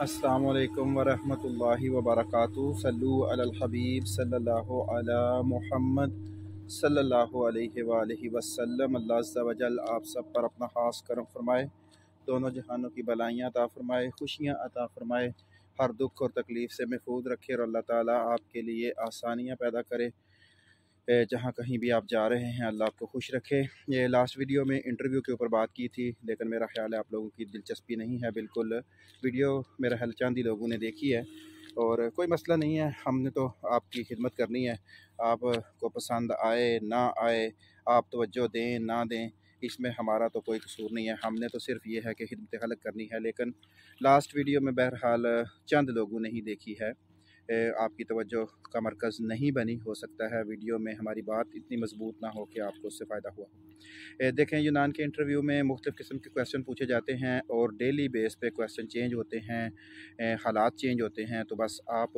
अस्सलामु अलैकुम वरहमतुल्लाहि वबरकातुहू। सल्लु अलल हबीब सल्लल्लाहु अला मुहम्मद सल्लल्लाहु अलैहि वालैहि वसल्लम। अल्लाह अज़्ज़ा वजल आप सब पर अपना ख़ास करम फरमाए, दोनों जहानों की भलाइयाँ अता फरमाए, खुशियाँ अता फरमाए, हर दुख और तकलीफ़ से महफूज रखे और अल्लाह ताला आपके लिए आसानियाँ पैदा करे। जहाँ कहीं भी आप जा रहे हैं अल्लाह आपको खुश रखे। ये लास्ट वीडियो में इंटरव्यू के ऊपर बात की थी, लेकिन मेरा ख्याल है आप लोगों की दिलचस्पी नहीं है बिल्कुल। वीडियो मेरा ख्याल चंद ही लोगों ने देखी है और कोई मसला नहीं है, हमने तो आपकी खिदमत करनी है। आपको पसंद आए ना आए, आप तवज्जो दें ना दें, इसमें हमारा तो कोई कसूर नहीं है। हमने तो सिर्फ ये है कि खिदमत खलक करनी है। लेकिन लास्ट वीडियो में बहरहाल चंद लोगों ने ही देखी है, आपकी तवज्जो का मरकज़ नहीं बनी। हो सकता है वीडियो में हमारी बात इतनी मजबूत ना हो कि आपको उससे फ़ायदा हुआ हो। देखें, यूनान के इंटरव्यू में मुख्तलिफ़ किस्म के क्वेश्चन पूछे जाते हैं और डेली बेस पे क्वेश्चन चेंज होते हैं, हालात चेंज होते हैं। तो बस आप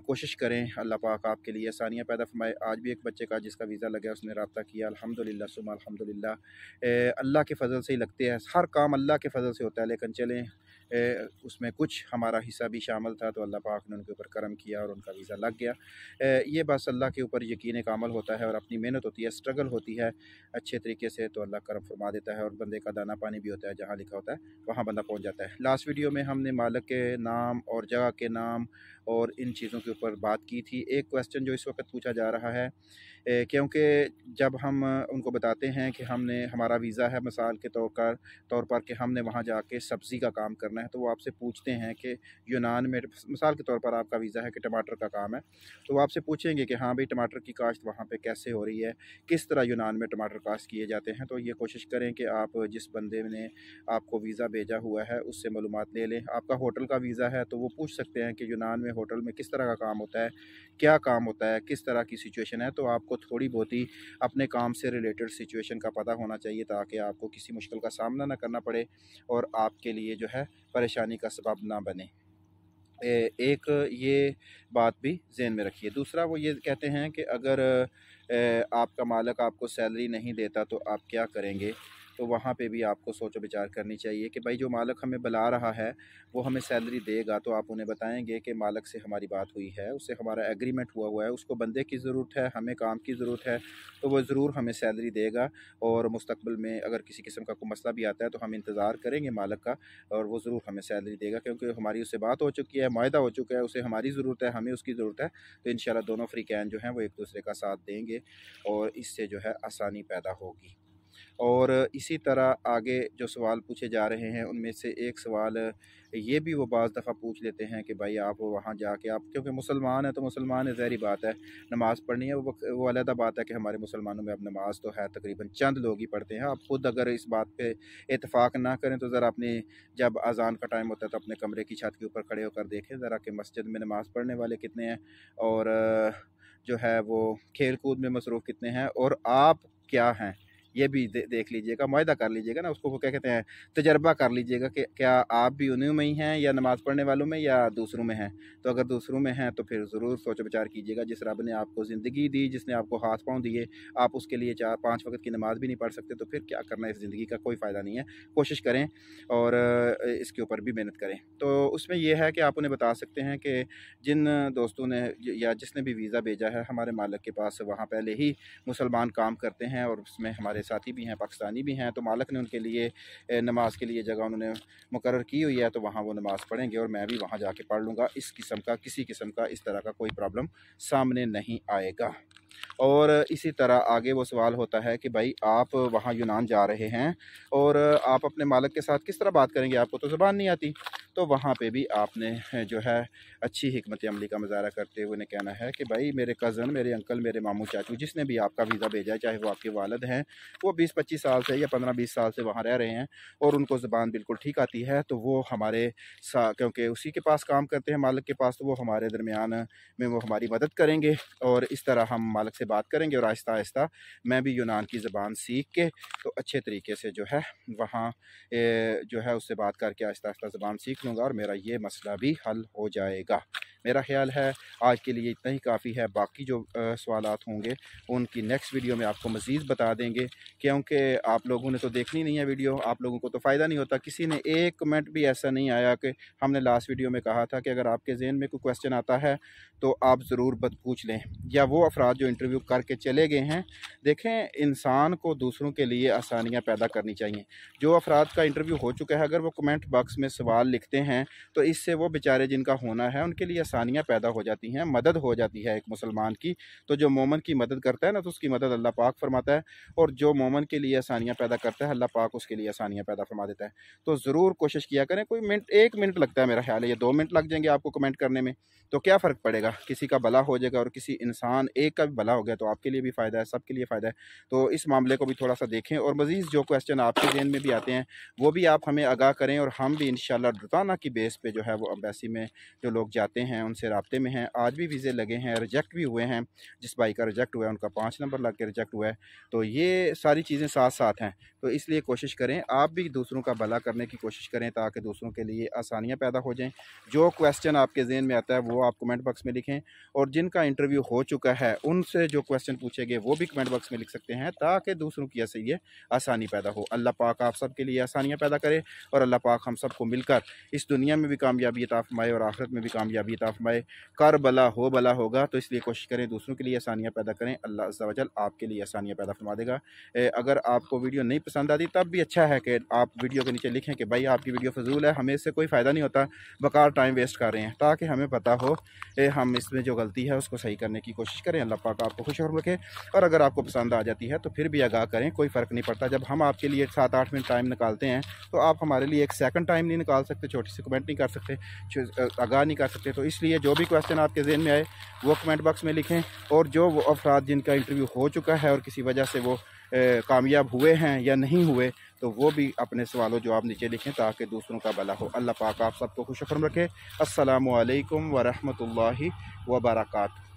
कोशिश करें, अल्लाह पाक आपके लिए आसानियाँ पैदा फरमाए। आज भी एक बच्चे का जिसका वीज़ा लगा उसने रब्ता किया, अल्हम्दुलिल्लाह सुम्मा अल्हम्दुलिल्लाह। अल्लाह के फ़ज़ल से ही लगते हैं, हर काम अल्लाह के फ़ज़ल से होता है। लेकिन चलें, उसमें कुछ हमारा हिस्सा भी शामिल था, तो अल्लाह पाक ने उनके ऊपर करम किया और उनका वीज़ा लग गया। ये बस अल्लाह के ऊपर यकीन का अमल होता है और अपनी मेहनत होती है, स्ट्रगल होती है अच्छे तरीके से, तो अल्लाह करम फरमा देता है और बंदे का दाना पानी भी होता है, जहाँ लिखा होता है वहाँ बंदा पहुँच जाता है। लास्ट वीडियो में हमने मालिक के नाम और जगह के नाम और इन चीज़ों के ऊपर बात की थी। एक क्वेश्चन जो इस वक्त पूछा जा रहा है, क्योंकि जब हम उनको बताते हैं कि हमने हमारा वीज़ा है मिसाल के तौर पर कि हमने वहाँ जाके सब्ज़ी का काम करना है, तो वो आपसे पूछते हैं कि यूनान में मिसाल के तौर पर आपका वीज़ा है कि टमाटर का काम है, तो वो आपसे पूछेंगे कि हाँ भाई, टमाटर की काश्त वहाँ पे कैसे हो रही है, किस तरह यूनान में टमाटर काश्त किए जाते हैं। तो ये कोशिश करें कि आप जिस बंदे ने आपको वीज़ा भेजा हुआ है उससे मालूमात ले लें। आपका होटल का वीज़ा है तो वो पूछ सकते हैं कि यूनान में होटल में किस तरह का काम होता है, क्या काम होता है, किस तरह की सिचुएशन है। तो आपको थोड़ी बहुत ही अपने काम से रिलेटेड सिचुएशन का पता होना चाहिए, ताकि आपको किसी मुश्किल का सामना ना करना पड़े और आपके लिए जो है परेशानी का सबब ना बने। एक ये बात भी ज़हन में रखिए। दूसरा वो ये कहते हैं कि अगर आपका मालिक आपको सैलरी नहीं देता तो आप क्या करेंगे। तो वहाँ पे भी आपको सोचो विचार करनी चाहिए कि भाई, जो मालिक हमें बुला रहा है वो हमें सैलरी देगा, तो आप उन्हें बताएंगे कि मालिक से हमारी बात हुई है, उससे हमारा एग्रीमेंट हुआ है, उसको बंदे की ज़रूरत है, हमें काम की ज़रूरत है, तो वो ज़रूर हमें सैलरी देगा। और मुस्तकबिल में अगर किसी किस्म का कोई मसला भी आता है तो हम इंतज़ार करेंगे मालिक का, और वो ज़रूर हमें सैलरी देगा, क्योंकि हमारी उससे बात हो चुकी है, मुआहदा हो चुका है, उसे हमारी ज़रूरत है, हमें उसकी ज़रूरत है। तो इंशाल्लाह दोनों फ्रीकैन जो हैं वो एक दूसरे का साथ देंगे और इससे जो है आसानी पैदा होगी। और इसी तरह आगे जो सवाल पूछे जा रहे हैं उनमें से एक सवाल ये भी वो बाज़ दफ़ा पूछ लेते हैं कि भाई, आप वहाँ जाके, आप क्योंकि मुसलमान हैं तो मुसलमान है, ज़ाहिर बात है नमाज़ पढ़नी है। वो अलहदा बात है कि हमारे मुसलमानों में अब नमाज़ तो है, तकरीबन चंद लोग ही पढ़ते हैं। आप खुद अगर इस बात पे इत्तेफाक ना करें तो ज़रा अपने, जब अज़ान का टाइम होता है तो अपने कमरे की छत के ऊपर खड़े होकर देखें ज़रा कि मस्जिद में नमाज़ पढ़ने वाले कितने हैं और जो है वो खेल कूद में मसरूफ़ कितने हैं, और आप क्या हैं, ये भी देख लीजिएगा, मुआहदा कर लीजिएगा ना, उसको वो क्या कहते हैं, तजर्बा कर लीजिएगा कि क्या आप भी उन्हीं में ही हैं या नमाज़ पढ़ने वालों में या दूसरों में हैं। तो अगर दूसरों में हैं तो फिर ज़रूर सोचो विचार कीजिएगा। जिस रब ने आपको ज़िंदगी दी, जिसने आपको हाथ पाँव दिए, आप उसके लिए 4-5 वक्त की नमाज़ भी नहीं पढ़ सकते, तो फिर क्या करना है, इस ज़िंदगी का कोई फ़ायदा नहीं है। कोशिश करें और इसके ऊपर भी मेहनत करें। तो उसमें यह है कि आप उन्हें बता सकते हैं कि जिन दोस्तों ने या जिसने भी वीज़ा भेजा है हमारे मालिक के पास, वहाँ पहले ही मुसलमान काम करते हैं और उसमें हमारे साथी भी हैं, पाकिस्तानी भी हैं, तो मालिक ने उनके लिए नमाज के लिए जगह उन्होंने मुकर्रर की हुई है, तो वहाँ वो नमाज़ पढ़ेंगे और मैं भी वहाँ जाके पढ़ लूँगा। इस किस्म का, किसी किस्म का इस तरह का कोई प्रॉब्लम सामने नहीं आएगा। और इसी तरह आगे वो सवाल होता है कि भाई, आप वहाँ यूनान जा रहे हैं और आप अपने मालिक के साथ किस तरह बात करेंगे, आपको तो ज़बान नहीं आती। तो वहाँ पे भी आपने जो है अच्छी हिकमत अमली का मुज़ाहरा करते हुए उन्हें कहना है कि भाई, मेरे कज़न, मेरे अंकल, मेरे मामू चाचू, जिसने भी आपका वीज़ा भेजा है, चाहे वो आपके वालिद हैं, वो 20-25 साल से या 15-20 साल से वहाँ रह रहे हैं और उनको ज़बान बिल्कुल ठीक आती है, तो वो हमारे क्योंकि उसी के पास काम करते हैं मालिक के पास, तो वो हमारे दरमियान में वो हमारी मदद करेंगे और इस तरह हम मालिक से बात करेंगे और आहिस्ता आहिस्ता मैं भी यूनान की ज़बान सीख के तो अच्छे तरीके से जो है वहाँ जो है उससे बात करके आहिस्ता आहिस्ता ज़बान सीख लूँगा और मेरा ये मसला भी हल हो जाएगा। मेरा ख्याल है आज के लिए इतना ही काफ़ी है। बाकी जो सवालात होंगे उनकी नेक्स्ट वीडियो में आपको मज़ीद बता देंगे, क्योंकि आप लोगों ने तो देखनी नहीं है वीडियो, आप लोगों को तो फ़ायदा नहीं होता। किसी ने एक कमेंट भी ऐसा नहीं आया कि हमने लास्ट वीडियो में कहा था कि अगर आपके जहन में कोई क्वेश्चन आता है तो आप ज़रूर पूछ लें, या वो अफराद जो इंटरव्यू करके चले गए हैं। देखें, इंसान को दूसरों के लिए आसानियाँ पैदा करनी चाहिए। जो अफराद का इंटरव्यू हो चुका है, अगर वो कमेंट बॉक्स में सवाल लिखते हैं तो इससे वो बेचारे जिनका होना है उनके लिए आसानियाँ पैदा हो जाती हैं, मदद हो जाती है एक मुसलमान की। तो जो मोमन की मदद करता है ना, तो उसकी मदद अल्लाह पाक फरमाता है, और जो मोमन के लिए आसानियाँ पैदा करता है अल्लाह पाक उसके लिए आसानियाँ पैदा फरमा देता है। तो ज़रूर कोशिश किया करें। कोई मिनट, 1 मिनट लगता है मेरा ख्याल है, ये 2 मिनट लग जाएंगे आपको कमेंट करने में, तो क्या फ़र्क पड़ेगा। किसी का भला हो जाएगा और किसी इंसान एक का भी भला हो गया तो आपके लिए भी फ़ायदा है, सबके लिए फ़ायदा है। तो इस मामले को भी थोड़ा सा देखें, और मज़ीद जो क्वेश्चन आपके ज़हन में भी आते हैं वो भी आप हमें आगाह करें, और हम भी इंशाल्लाह रोज़ाना की बेस पे जो है वो एम्बेसी में जो लोग जाते हैं उनसे राब्ते में हैं। आज भी वीज़े लगे हैं, रिजेक्ट भी हुए हैं। जिस भाई का रिजेक्ट हुआ है उनका 5 नंबर लग के रिजेक्ट हुआ है। तो ये सारी चीज़ें साथ साथ हैं। तो इसलिए कोशिश करें, आप भी दूसरों का भला करने की कोशिश करें ताकि दूसरों के लिए आसानियाँ पैदा हो जाएँ। जो क्वेश्चन आपके ज़हन में आता है वो आप कमेंट बॉक्स में लिखें, और जिनका इंटरव्यू हो चुका है उनसे जो क्वेश्चन पूछे गए वो भी कमेंट बॉक्स में लिख सकते हैं, ताकि दूसरों की ऐसे ये आसानी पैदा हो। अल्लाह पाक आप सब के लिए आसानियाँ पैदा करे, और अल्लाह पाक हम सबको मिलकर इस दुनिया में भी कामयाबी अता फरमाए और आखिरत में भी कामयाबी अता फरमाए। कर भला होगा, तो इसलिए कोशिश करें दूसरों के लिए आसानियाँ पैदा करें। अल्लाह अज़्ज़ा वजल आपके लिए आसानियाँ पैदा फरमा देगा। अगर आपको वीडियो नहीं पसंद आती तब भी अच्छा है कि आप वीडियो के नीचे लिखें कि भाई आपकी वीडियो फजूल है, हमें इससे कोई फ़ायदा नहीं होता, बेकार टाइम वेस्ट कर रहे हैं, ताकि हमें पता हो हम इसमें जो गलती है उसको सही करने की कोशिश करें। अल्लाह पाक आपको खुश और रखे। और अगर आपको पसंद आ जाती है तो फिर भी आगाह करें, कोई फ़र्क नहीं पड़ता। जब हम आपके लिए 7-8 मिनट टाइम निकालते हैं तो आप हमारे लिए 1 सेकंड टाइम नहीं निकाल सकते, छोटी सी कमेंट नहीं कर सकते, आगाह नहीं कर सकते। तो इसलिए जो भी क्वेश्चन आपके ज़हन में आए वो कमेंट बॉक्स में लिखें, और जो वो अफराद जिनका इंटरव्यू हो चुका है और किसी वजह से वो कामयाब हुए हैं या नहीं हुए, तो वो भी अपने सवालों जवाब नीचे लिखें ताकि दूसरों का भला हो। अल्लाह पाक आप सबको खुश रखे। अस्सलामु अलैकुम व रहमतुल्लाहि व बरकातहू।